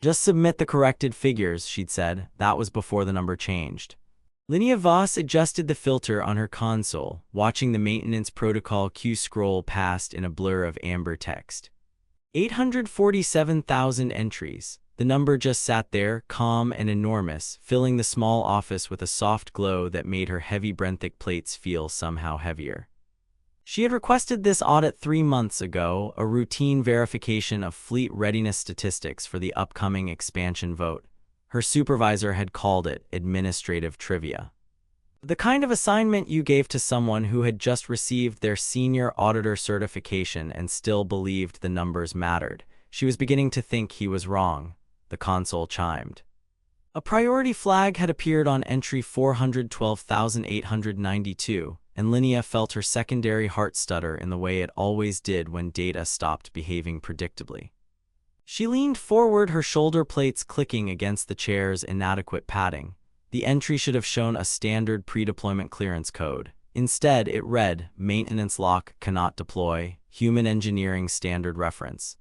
Just submit the corrected figures, she'd said. That was before the number changed. Linnea Voss adjusted the filter on her console, watching the maintenance protocol queue scroll past in a blur of amber text. 847,000 entries. The number just sat there, calm and enormous, filling the small office with a soft glow that made her heavy benthic plates feel somehow heavier. She had requested this audit 3 months ago, a routine verification of fleet readiness statistics for the upcoming expansion vote. Her supervisor had called it administrative trivia. The kind of assignment you gave to someone who had just received their senior auditor certification and still believed the numbers mattered. She was beginning to think he was wrong. The console chimed. A priority flag had appeared on entry 412,892, and Linnea felt her secondary heart stutter in the way it always did when data stopped behaving predictably. She leaned forward, her shoulder plates clicking against the chair's inadequate padding. The entry should have shown a standard pre-deployment clearance code. Instead, it read, Maintenance Lock Cannot Deploy, Human Engineering Standard Reference.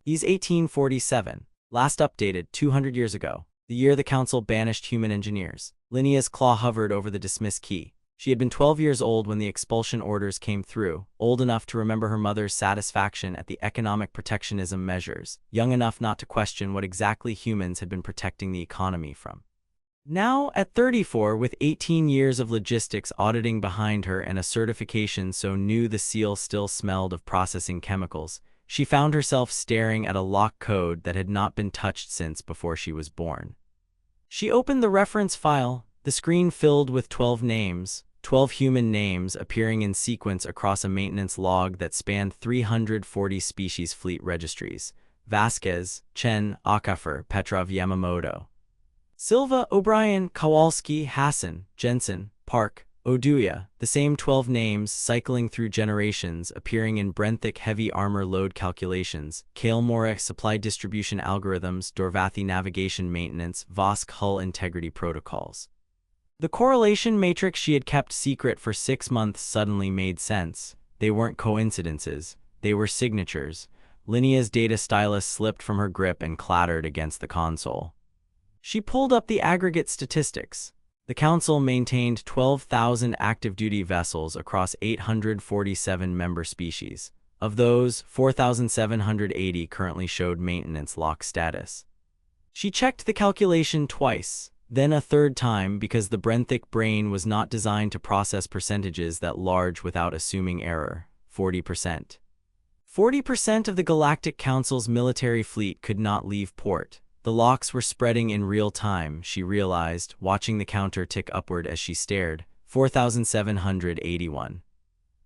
ES 1847. Last updated 200 years ago, the year the Council banished human engineers. Linnea's claw hovered over the dismiss key. She had been 12 years old when the expulsion orders came through, old enough to remember her mother's satisfaction at the economic protectionism measures, young enough not to question what exactly humans had been protecting the economy from. Now, at 34, with 18 years of logistics auditing behind her and a certification so new the seal still smelled of processing chemicals, she found herself staring at a lock code that had not been touched since before she was born. She opened the reference file, the screen filled with 12 names, 12 human names appearing in sequence across a maintenance log that spanned 340 species fleet registries. Vasquez, Chen, Akafer, Petrov, Yamamoto. Silva, O'Brien, Kowalski, Hassan, Jensen, Park, Oduya, the same 12 names cycling through generations, appearing in Brenthic heavy armor load calculations, Kael'Mora supply distribution algorithms, Dorvathy navigation maintenance, Vosk hull integrity protocols. The correlation matrix she had kept secret for 6 months suddenly made sense. They weren't coincidences, they were signatures. Linnea's data stylus slipped from her grip and clattered against the console. She pulled up the aggregate statistics. The Council maintained 12,000 active-duty vessels across 847 member species. Of those, 4,780 currently showed maintenance lock status. She checked the calculation twice, then a third time because the Brenthic brain was not designed to process percentages that large without assuming error. 40%. 40% of the Galactic Council's military fleet could not leave port. The locks were spreading in real time, she realized, watching the counter tick upward as she stared. 4,781.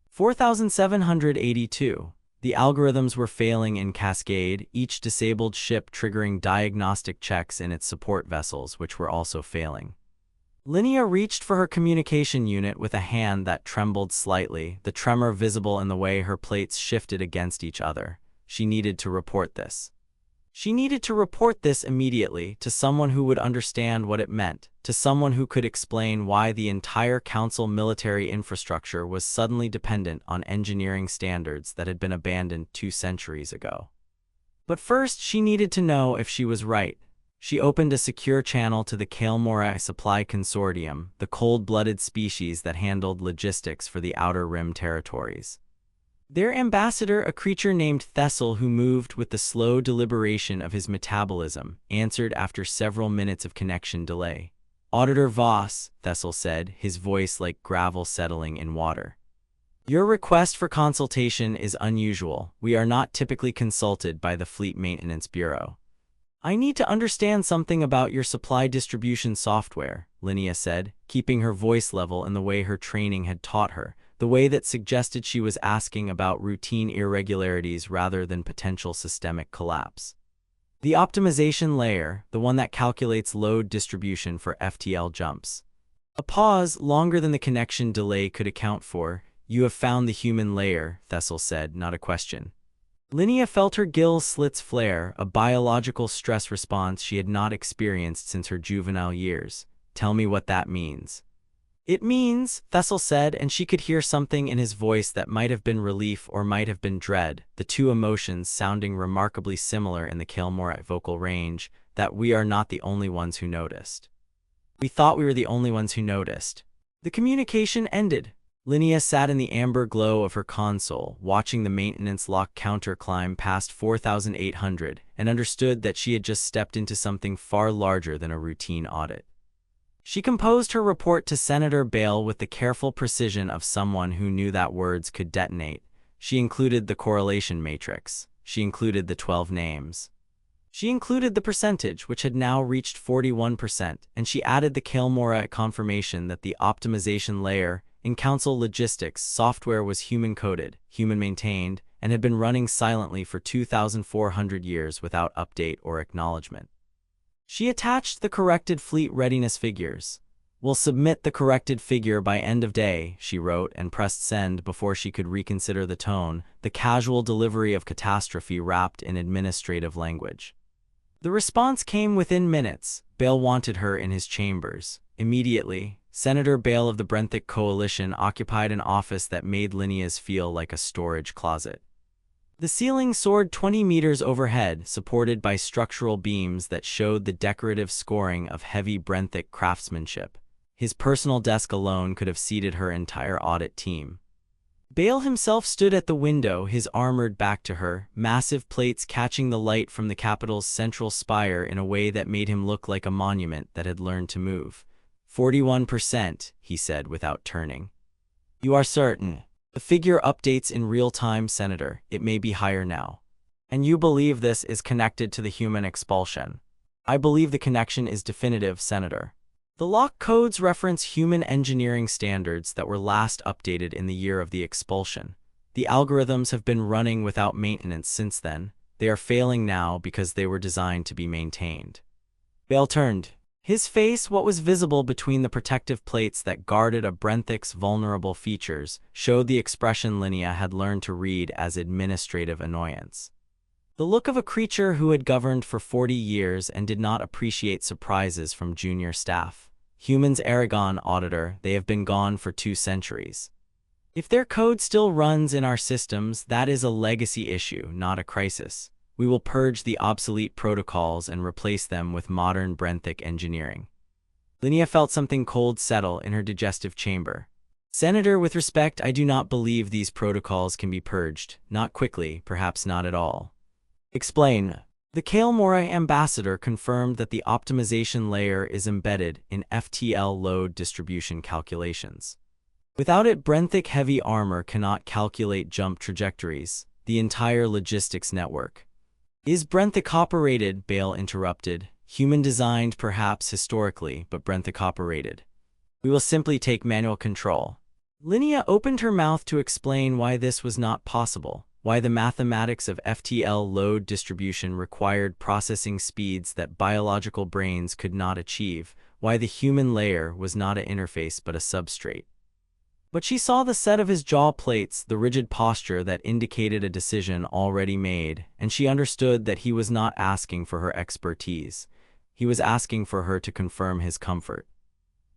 4,782. The algorithms were failing in cascade, each disabled ship triggering diagnostic checks in its support vessels, which were also failing. Linnea reached for her communication unit with a hand that trembled slightly, the tremor visible in the way her plates shifted against each other. She needed to report this. She needed to report this immediately to someone who would understand what it meant, to someone who could explain why the entire Council military infrastructure was suddenly dependent on engineering standards that had been abandoned 2 centuries ago. But first, she needed to know if she was right. She opened a secure channel to the Kael'Mora Supply Consortium, the cold-blooded species that handled logistics for the Outer Rim territories. Their ambassador, a creature named Thessel who moved with the slow deliberation of his metabolism, answered after several minutes of connection delay. Auditor Voss, Thessel said, his voice like gravel settling in water. Your request for consultation is unusual. We are not typically consulted by the Fleet Maintenance Bureau. I need to understand something about your supply distribution software, Linnea said, keeping her voice level in the way her training had taught her, the way that suggested she was asking about routine irregularities rather than potential systemic collapse. The optimization layer, the one that calculates load distribution for FTL jumps. A pause, longer than the connection delay could account for. You have found the human layer, Thessel said, not a question. Linnea felt her gill slits flare, a biological stress response she had not experienced since her juvenile years. Tell me what that means. It means, Thessel said, and she could hear something in his voice that might have been relief or might have been dread, the two emotions sounding remarkably similar in the Kael'Mora vocal range. that we are not the only ones who noticed. We thought we were the only ones who noticed. The communication ended. Linnea sat in the amber glow of her console, watching the maintenance lock counter climb past 4,800, and understood that she had just stepped into something far larger than a routine audit. She composed her report to Senator Bale with the careful precision of someone who knew that words could detonate. She included the correlation matrix. She included the 12 names. She included the percentage, which had now reached 41%, and she added the Kael'mora confirmation that the optimization layer in Council Logistics software was human-coded, human-maintained, and had been running silently for 2,400 years without update or acknowledgement. She attached the corrected fleet readiness figures. "We'll submit the corrected figure by end of day," she wrote, and pressed send before she could reconsider the tone, the casual delivery of catastrophe wrapped in administrative language. The response came within minutes. Bale wanted her in his chambers. Immediately, Senator Bale of the Brenthic Coalition occupied an office that made Linnea's feel like a storage closet. The ceiling soared 20 meters overhead, supported by structural beams that showed the decorative scoring of heavy Brenthic craftsmanship. His personal desk alone could have seated her entire audit team. Bale himself stood at the window, his armored back to her, massive plates catching the light from the Capitol's central spire in a way that made him look like a monument that had learned to move. 41%, he said without turning. "You are certain?" "The figure updates in real time, Senator. It may be higher now." "And you believe this is connected to the human expulsion?" "I believe the connection is definitive, Senator." The lock codes reference human engineering standards that were last updated in the year of the expulsion. The algorithms have been running without maintenance since then. They are failing now because they were designed to be maintained. Bale turned. His face, what was visible between the protective plates that guarded a Brenthick's vulnerable features, showed the expression Linnea had learned to read as administrative annoyance. The look of a creature who had governed for 40 years and did not appreciate surprises from junior staff. Humans, Aragon, Auditor, they have been gone for 2 centuries. If their code still runs in our systems, that is a legacy issue, not a crisis. We will purge the obsolete protocols and replace them with modern Brenthic engineering. Linnea felt something cold settle in her digestive chamber. "Senator, with respect, I do not believe these protocols can be purged. Not quickly, perhaps not at all." "Explain." The Kael'mora ambassador confirmed that the optimization layer is embedded in FTL load distribution calculations. Without it, Brenthic heavy armor cannot calculate jump trajectories, the entire logistics network. "Is Brenthic operated?" Bale interrupted. "Human-designed, perhaps historically, but Brenthic operated. We will simply take manual control." Linnea opened her mouth to explain why this was not possible, why the mathematics of FTL load distribution required processing speeds that biological brains could not achieve, why the human layer was not an interface but a substrate. But she saw the set of his jaw plates, the rigid posture that indicated a decision already made, and she understood that he was not asking for her expertise. He was asking for her to confirm his comfort.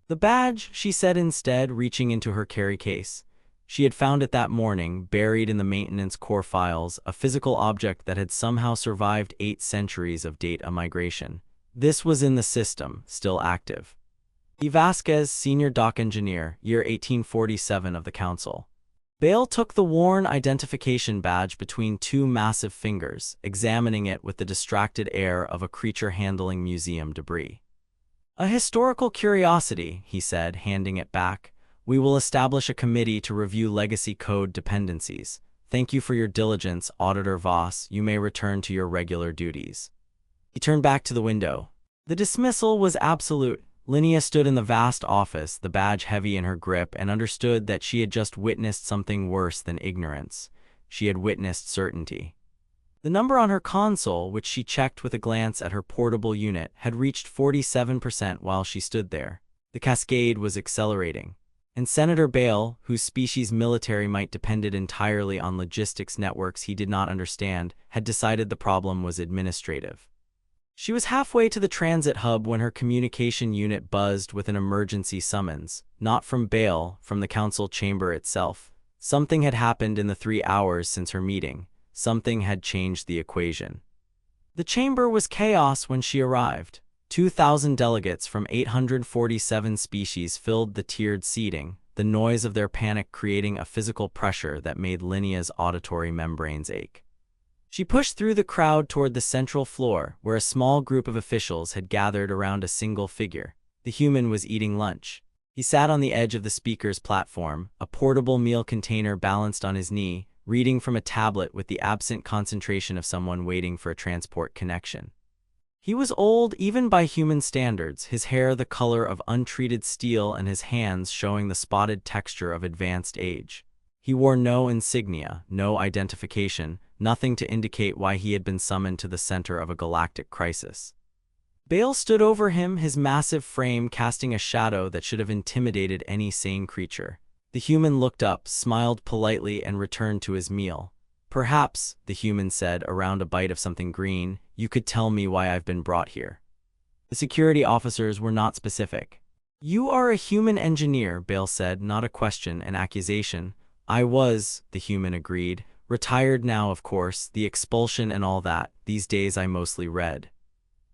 "The badge," she said instead, reaching into her carry case. She had found it that morning, buried in the maintenance core files, a physical object that had somehow survived 8 centuries of data migration. This was in the system, still active. E. Vasquez, Senior Dock Engineer, year 1847 of the Council. Bale took the worn identification badge between 2 massive fingers, examining it with the distracted air of a creature handling museum debris. "A historical curiosity," he said, handing it back. "We will establish a committee to review legacy code dependencies. Thank you for your diligence, Auditor Voss. You may return to your regular duties." He turned back to the window. The dismissal was absolute. Linnea stood in the vast office, the badge heavy in her grip, and understood that she had just witnessed something worse than ignorance. She had witnessed certainty. The number on her console, which she checked with a glance at her portable unit, had reached 47% while she stood there. The cascade was accelerating. And Senator Bale, whose species' military might depended entirely on logistics networks he did not understand, had decided the problem was administrative. She was halfway to the transit hub when her communication unit buzzed with an emergency summons, not from Bale, from the council chamber itself. Something had happened in the 3 hours since her meeting. Something had changed the equation. The chamber was chaos when she arrived. 2,000 delegates from 847 species filled the tiered seating, the noise of their panic creating a physical pressure that made Linnea's auditory membranes ache. She pushed through the crowd toward the central floor, where a small group of officials had gathered around a single figure. The human was eating lunch. He sat on the edge of the speaker's platform, a portable meal container balanced on his knee, reading from a tablet with the absent concentration of someone waiting for a transport connection. He was old even by human standards, his hair the color of untreated steel and his hands showing the spotted texture of advanced age. He wore no insignia, no identification, nothing to indicate why he had been summoned to the center of a galactic crisis. Bale stood over him, his massive frame casting a shadow that should have intimidated any sane creature. The human looked up, smiled politely, and returned to his meal. "Perhaps," the human said, around a bite of something green, "you could tell me why I've been brought here." The security officers were not specific. "You are a human engineer," Bale said, not a question, an accusation. "I was," the human agreed. "Retired now, of course, the expulsion and all that. These days I mostly read.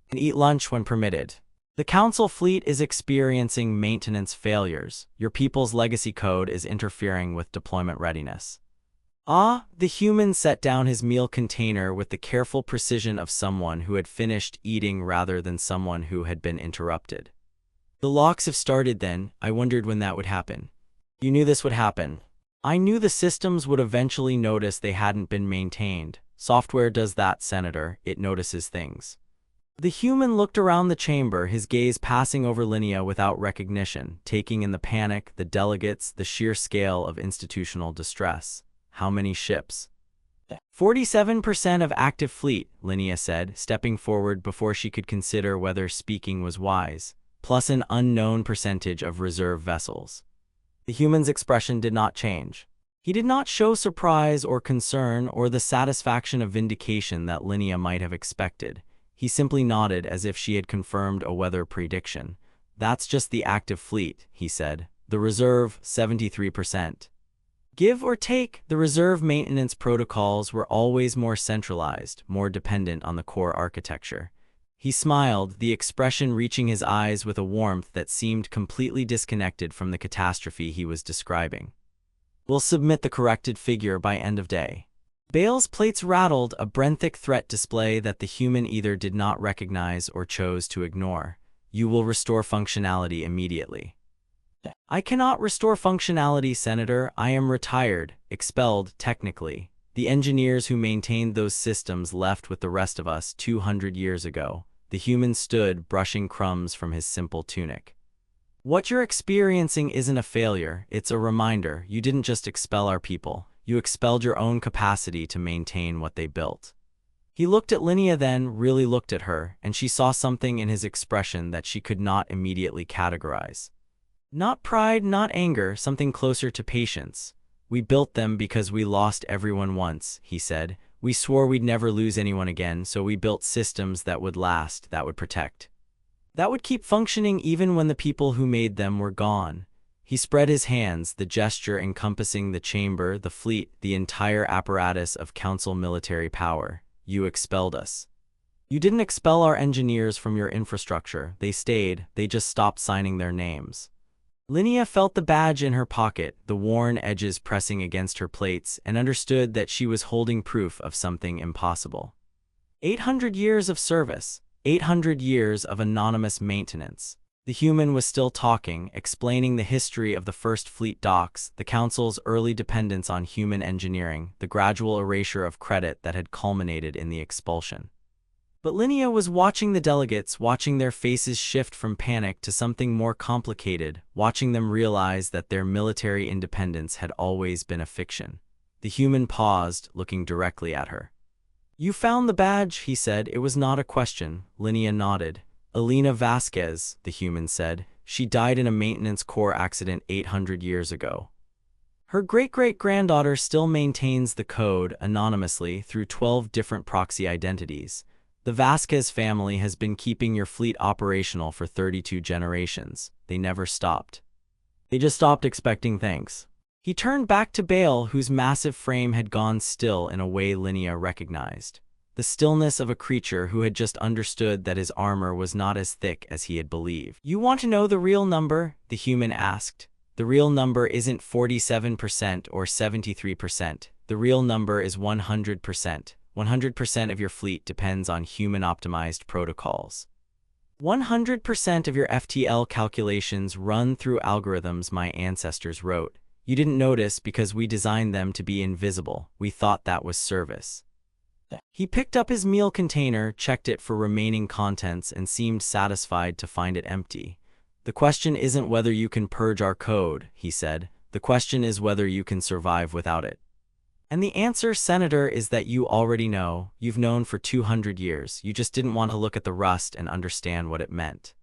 And eat lunch when permitted. The Council fleet is experiencing maintenance failures. Your people's legacy code is interfering with deployment readiness." "Ah," the human set down his meal container with the careful precision of someone who had finished eating rather than someone who had been interrupted. "The locks have started then. I wondered when that would happen." "You knew this would happen." "I knew the systems would eventually notice they hadn't been maintained. Software does that, Senator. It notices things." The human looked around the chamber, his gaze passing over Linnea without recognition, taking in the panic, the delegates, the sheer scale of institutional distress. "How many ships?" 47% of active fleet, Linnea said, stepping forward before she could consider whether speaking was wise, plus an unknown percentage of reserve vessels. The human's expression did not change. He did not show surprise or concern or the satisfaction of vindication that Linnea might have expected. He simply nodded as if she had confirmed a weather prediction. "That's just the active fleet," he said. "The reserve, 73%. Give or take, the reserve maintenance protocols were always more centralized, more dependent on the core architecture." He smiled, the expression reaching his eyes with a warmth that seemed completely disconnected from the catastrophe he was describing. "We'll submit the corrected figure by end of day." Bale's plates rattled, a benthic threat display that the human either did not recognize or chose to ignore. "You will restore functionality immediately." "I cannot restore functionality, Senator. I am retired, expelled, technically. The engineers who maintained those systems left with the rest of us 200 years ago." The human stood, brushing crumbs from his simple tunic. "What you're experiencing isn't a failure, it's a reminder. You didn't just expel our people. You expelled your own capacity to maintain what they built." He looked at Linnea, then really looked at her, and she saw something in his expression that she could not immediately categorize. Not pride, not anger, something closer to patience. "We built them because we lost everyone once," he said. "We swore we'd never lose anyone again, so we built systems that would last, that would protect. That would keep functioning even when the people who made them were gone." He spread his hands, the gesture encompassing the chamber, the fleet, the entire apparatus of Council military power. "You expelled us. You didn't expel our engineers from your infrastructure. They stayed, they just stopped signing their names." Linnea felt the badge in her pocket, the worn edges pressing against her plates, and understood that she was holding proof of something impossible. 800 years of service, 800 years of anonymous maintenance. The human was still talking, explaining the history of the First Fleet docks, the Council's early dependence on human engineering, the gradual erasure of credit that had culminated in the expulsion. But Linnea was watching the delegates, watching their faces shift from panic to something more complicated, watching them realize that their military independence had always been a fiction. The human paused, looking directly at her. "You found the badge," he said. It was not a question. Linnea nodded. "Elena Vasquez," the human said. "She died in a maintenance core accident 800 years ago. Her great-great-granddaughter still maintains the code anonymously through 12 different proxy identities. The Vasquez family has been keeping your fleet operational for 32 generations. They never stopped. They just stopped expecting thanks." He turned back to Bale, whose massive frame had gone still in a way Linnea recognized. the stillness of a creature who had just understood that his armor was not as thick as he had believed. "You want to know the real number?" the human asked. "The real number isn't 47% or 73%. The real number is 100%. 100% of your fleet depends on human-optimized protocols. 100% of your FTL calculations run through algorithms my ancestors wrote. You didn't notice because we designed them to be invisible. We thought that was service." He picked up his meal container, checked it for remaining contents, and seemed satisfied to find it empty. "The question isn't whether you can purge our code," he said. "The question is whether you can survive without it. And the answer, Senator, is that you already know. You've known for 200 years. You just didn't want to look at the rust and understand what it meant."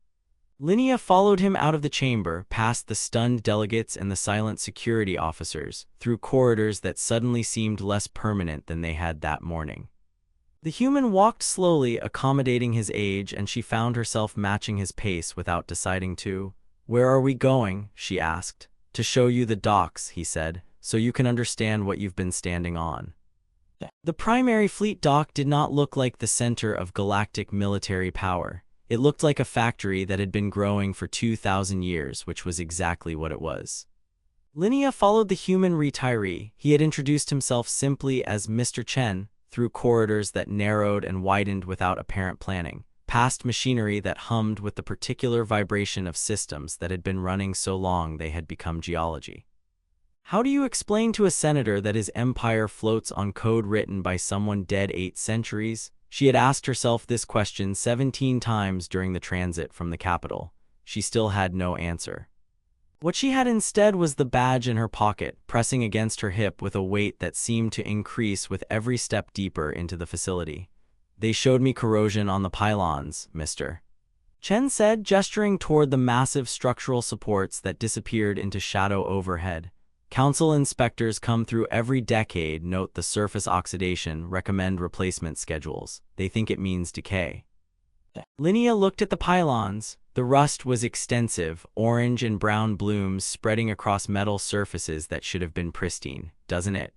Linnea followed him out of the chamber, past the stunned delegates and the silent security officers, through corridors that suddenly seemed less permanent than they had that morning. The human walked slowly, accommodating his age, and she found herself matching his pace without deciding to. "Where are we going?" she asked. "To show you the docks," he said, "so you can understand what you've been standing on." The primary fleet dock did not look like the center of galactic military power. It looked like a factory that had been growing for 2,000 years, which was exactly what it was. Linnea followed the human retiree. He had introduced himself simply as Mr. Chen, through corridors that narrowed and widened without apparent planning, past machinery that hummed with the particular vibration of systems that had been running so long they had become geology. How do you explain to a senator that his empire floats on code written by someone dead 8 centuries? She had asked herself this question 17 times during the transit from the capital. She still had no answer. What she had instead was the badge in her pocket, pressing against her hip with a weight that seemed to increase with every step deeper into the facility. "They showed me corrosion on the pylons, Mr. Chen said, gesturing toward the massive structural supports that disappeared into shadow overhead. "Council inspectors come through every decade, note the surface oxidation, recommend replacement schedules. They think it means decay." Linnea looked at the pylons. The rust was extensive, orange and brown blooms spreading across metal surfaces that should have been pristine, doesn't it?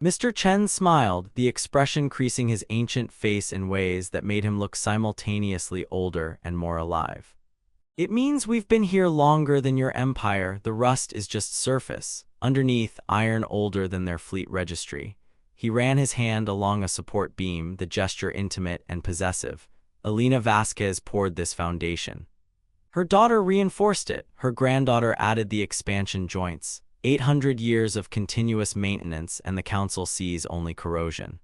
Mr. Chen smiled, the expression creasing his ancient face in ways that made him look simultaneously older and more alive. "It means we've been here longer than your empire. The rust is just surface. Underneath, iron older than their fleet registry." He ran his hand along a support beam, the gesture intimate and possessive. "Elena Vasquez poured this foundation. Her daughter reinforced it. Her granddaughter added the expansion joints. 800 years of continuous maintenance, and the council sees only corrosion."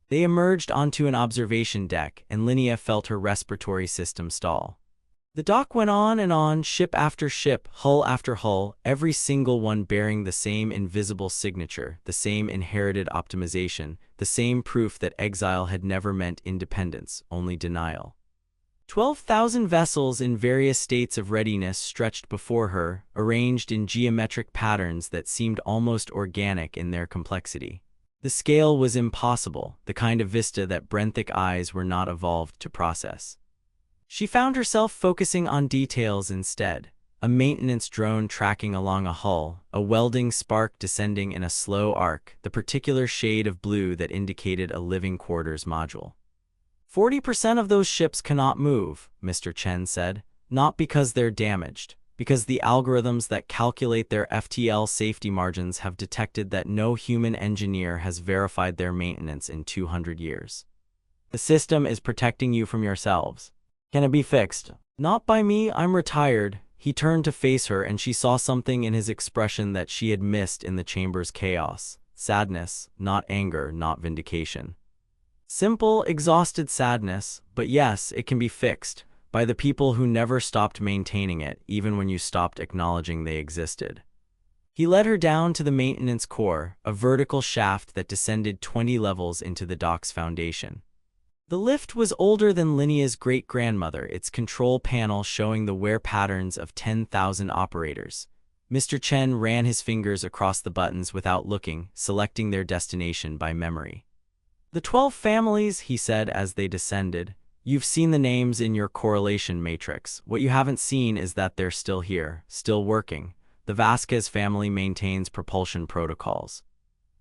They emerged onto an observation deck, and Linnea felt her respiratory system stall. The dock went on, ship after ship, hull after hull, every single one bearing the same invisible signature, the same inherited optimization, the same proof that exile had never meant independence, only denial. 12,000 vessels in various states of readiness stretched before her, arranged in geometric patterns that seemed almost organic in their complexity. The scale was impossible, the kind of vista that Brenthic eyes were not evolved to process. She found herself focusing on details instead. A maintenance drone tracking along a hull, a welding spark descending in a slow arc, the particular shade of blue that indicated a living quarters module. 40% of those ships cannot move, Mr. Chen said, not because they're damaged, because the algorithms that calculate their FTL safety margins have detected that no human engineer has verified their maintenance in 200 years. The system is protecting you from yourselves. Can it be fixed? Not by me, I'm retired. He turned to face her, and she saw something in his expression that she had missed in the chamber's chaos. Sadness, not anger, not vindication. Simple, exhausted sadness, but yes, it can be fixed, by the people who never stopped maintaining it, even when you stopped acknowledging they existed. He led her down to the maintenance core, a vertical shaft that descended 20 levels into the dock's foundation. The lift was older than Linnea's great-grandmother, its control panel showing the wear patterns of 10,000 operators. Mr. Chen ran his fingers across the buttons without looking, selecting their destination by memory. "The 12 families," he said as they descended. "You've seen the names in your correlation matrix. What you haven't seen is that they're still here, still working. The Vasquez family maintains propulsion protocols.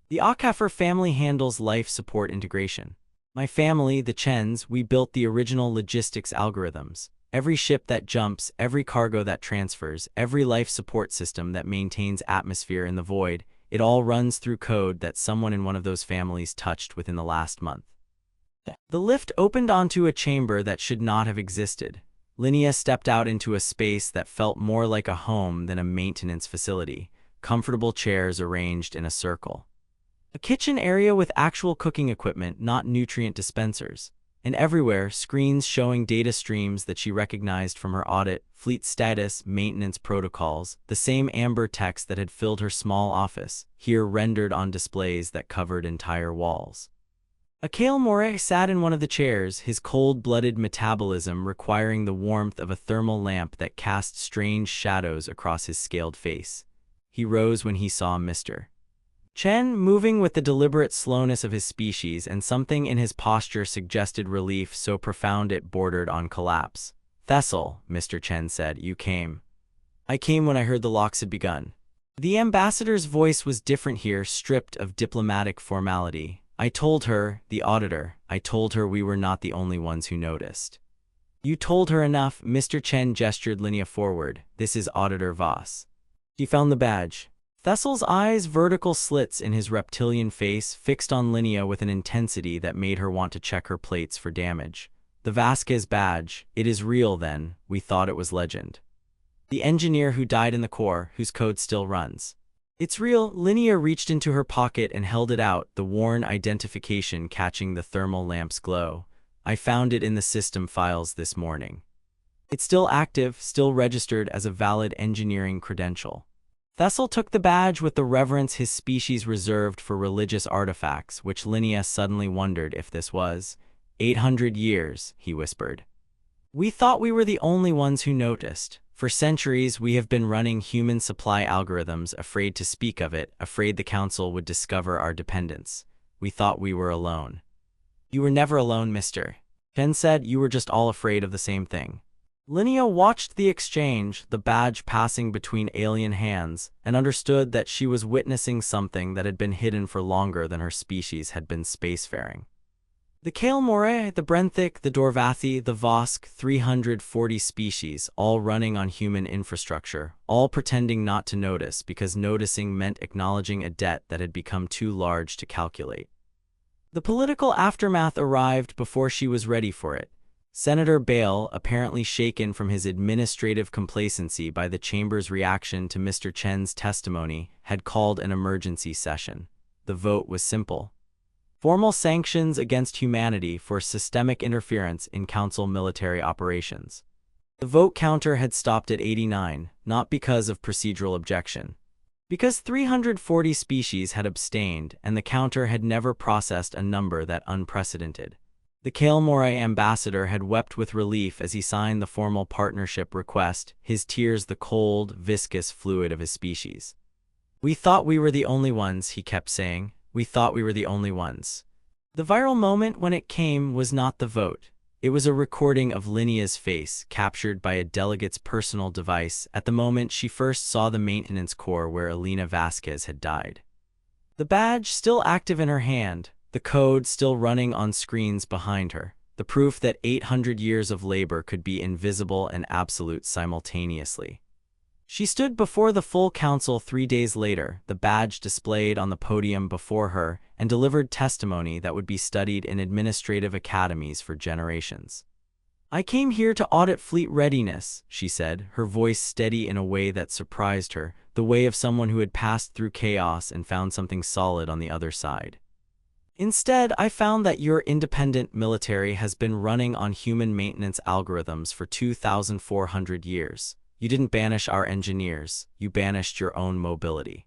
The Akafer family handles life support integration. My family, the Chens, we built the original logistics algorithms. Every ship that jumps, every cargo that transfers, every life support system that maintains atmosphere in the void, it all runs through code that someone in one of those families touched within the last month. The lift opened onto a chamber that should not have existed. Linnea stepped out into a space that felt more like a home than a maintenance facility, comfortable chairs arranged in a circle. A kitchen area with actual cooking equipment, not nutrient dispensers. And everywhere, screens showing data streams that she recognized from her audit, fleet status, maintenance protocols, the same amber text that had filled her small office, here rendered on displays that covered entire walls. Akale Moray sat in one of the chairs, his cold-blooded metabolism requiring the warmth of a thermal lamp that cast strange shadows across his scaled face. He rose when he saw Mr. Chen, moving with the deliberate slowness of his species, and something in his posture suggested relief so profound it bordered on collapse. "Thessel," Mr. Chen said, "you came." "I came when I heard the locks had begun." The ambassador's voice was different here, stripped of diplomatic formality. "I told her, the auditor, I told her we were not the only ones who noticed." "You told her enough," Mr. Chen gestured Linnea forward. "This is Auditor Voss." She found the badge. Thessel's eyes, vertical slits in his reptilian face, fixed on Linnea with an intensity that made her want to check her plates for damage. "The Vasquez badge. It is real, then. We thought it was legend." "The engineer who died in the core, whose code still runs." "It's real." Linnea reached into her pocket and held it out, the worn identification catching the thermal lamp's glow. "I found it in the system files this morning. It's still active, still registered as a valid engineering credential." Thessel took the badge with the reverence his species reserved for religious artifacts, which Linnea suddenly wondered if this was. 800 years, he whispered. "We thought we were the only ones who noticed. For centuries, we have been running human supply algorithms, afraid to speak of it, afraid the Council would discover our dependence. We thought we were alone." "You were never alone, Mr. Chen said. "You were just all afraid of the same thing." Linnea watched the exchange, the badge passing between alien hands, and understood that she was witnessing something that had been hidden for longer than her species had been spacefaring. The Kale Moray, the Brenthic, the Dorvathi, the Vosk, 340 species, all running on human infrastructure, all pretending not to notice because noticing meant acknowledging a debt that had become too large to calculate. The political aftermath arrived before she was ready for it. Senator Bale, apparently shaken from his administrative complacency by the chamber's reaction to Mr. Chen's testimony, had called an emergency session. The vote was simple. Formal sanctions against humanity for systemic interference in Council military operations. The vote counter had stopped at 89, not because of procedural objection. Because 340 species had abstained, and the counter had never processed a number that unprecedented. The Kale Moray ambassador had wept with relief as he signed the formal partnership request, his tears the cold, viscous fluid of his species. "We thought we were the only ones," he kept saying. "We thought we were the only ones." The viral moment when it came was not the vote. It was a recording of Linnea's face, captured by a delegate's personal device at the moment she first saw the maintenance core where Elena Vasquez had died. The badge still active in her hand, the code still running on screens behind her, the proof that 800 years of labor could be invisible and absolute simultaneously. She stood before the full council 3 days later, the badge displayed on the podium before her, and delivered testimony that would be studied in administrative academies for generations. "I came here to audit fleet readiness," she said, her voice steady in a way that surprised her, the way of someone who had passed through chaos and found something solid on the other side. "Instead, I found that your independent military has been running on human maintenance algorithms for 2,400 years. You didn't banish our engineers, you banished your own mobility."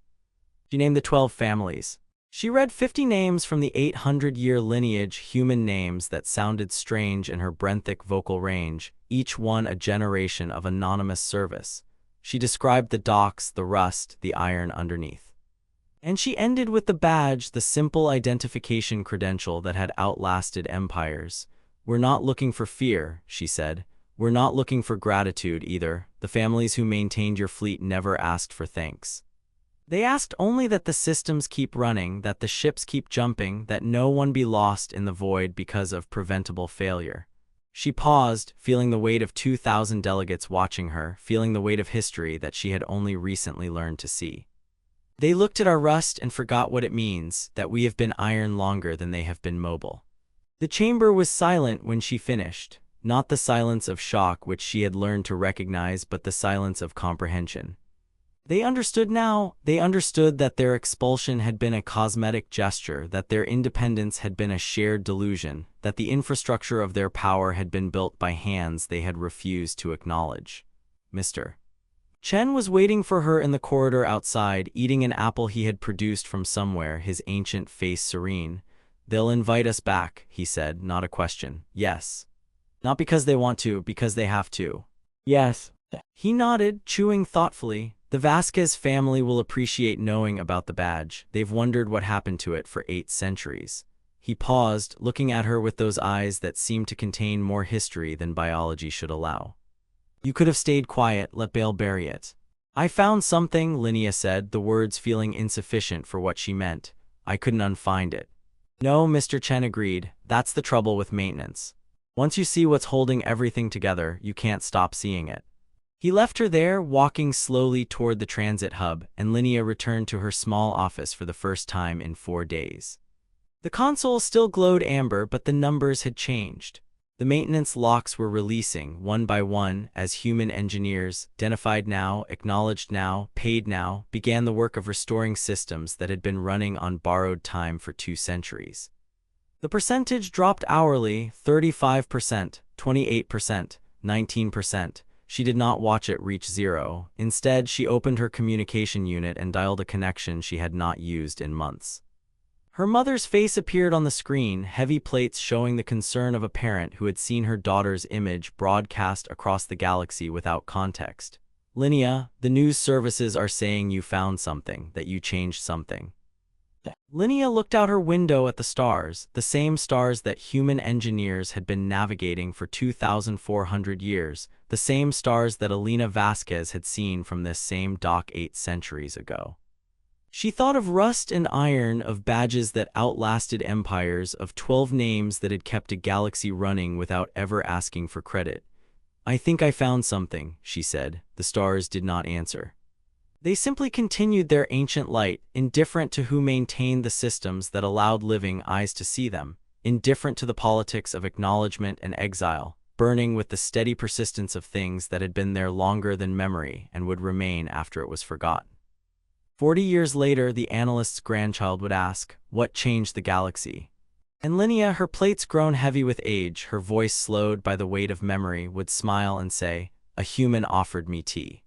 She named the 12 families. She read 50 names from the 800-year lineage, human names that sounded strange in her Brenthic vocal range, each one a generation of anonymous service. She described the docks, the rust, the iron underneath. And she ended with the badge, the simple identification credential that had outlasted empires. "We're not looking for fear," she said. "We're not looking for gratitude either. The families who maintained your fleet never asked for thanks. They asked only that the systems keep running, that the ships keep jumping, that no one be lost in the void because of preventable failure. She paused, feeling the weight of 2,000 delegates watching her, feeling the weight of history that she had only recently learned to see. They looked at our rust and forgot what it means, that we have been iron longer than they have been mobile. The chamber was silent when she finished, not the silence of shock which she had learned to recognize, but the silence of comprehension. They understood now. They understood that their expulsion had been a cosmetic gesture, that their independence had been a shared delusion, that the infrastructure of their power had been built by hands they had refused to acknowledge. Mr. Chen was waiting for her in the corridor outside, eating an apple he had produced from somewhere, his ancient face serene. "They'll invite us back," he said, not a question. "Yes." "Not because they want to, because they have to." "Yes." He nodded, chewing thoughtfully. "The Vasquez family will appreciate knowing about the badge. They've wondered what happened to it for 8 centuries. He paused, looking at her with those eyes that seemed to contain more history than biology should allow. "You could have stayed quiet, let Bale bury it." "I found something," Linnea said, the words feeling insufficient for what she meant. "I couldn't unfind it." "No," Mr. Chen agreed. "That's the trouble with maintenance. Once you see what's holding everything together, you can't stop seeing it." He left her there, walking slowly toward the transit hub, and Linnea returned to her small office for the first time in 4 days. The console still glowed amber, but the numbers had changed. The maintenance locks were releasing, one by one, as human engineers, identified now, acknowledged now, paid now, began the work of restoring systems that had been running on borrowed time for 2 centuries. The percentage dropped hourly, 35%, 28%, 19%. She did not watch it reach 0. Instead, she opened her communication unit and dialed a connection she had not used in months. Her mother's face appeared on the screen, heavy plates showing the concern of a parent who had seen her daughter's image broadcast across the galaxy without context. "Linnea, the news services are saying you found something, that you changed something." Linnea looked out her window at the stars, the same stars that human engineers had been navigating for 2,400 years, the same stars that Elena Vasquez had seen from this same dock 8 centuries ago. She thought of rust and iron, of badges that outlasted empires, of 12 names that had kept a galaxy running without ever asking for credit. "I think I found something," she said. The stars did not answer. They simply continued their ancient light, indifferent to who maintained the systems that allowed living eyes to see them, indifferent to the politics of acknowledgement and exile, burning with the steady persistence of things that had been there longer than memory and would remain after it was forgotten. 40 years later, the analyst's grandchild would ask, "What changed the galaxy?" And Linnea, her plates grown heavy with age, her voice slowed by the weight of memory, would smile and say, "A human offered me tea."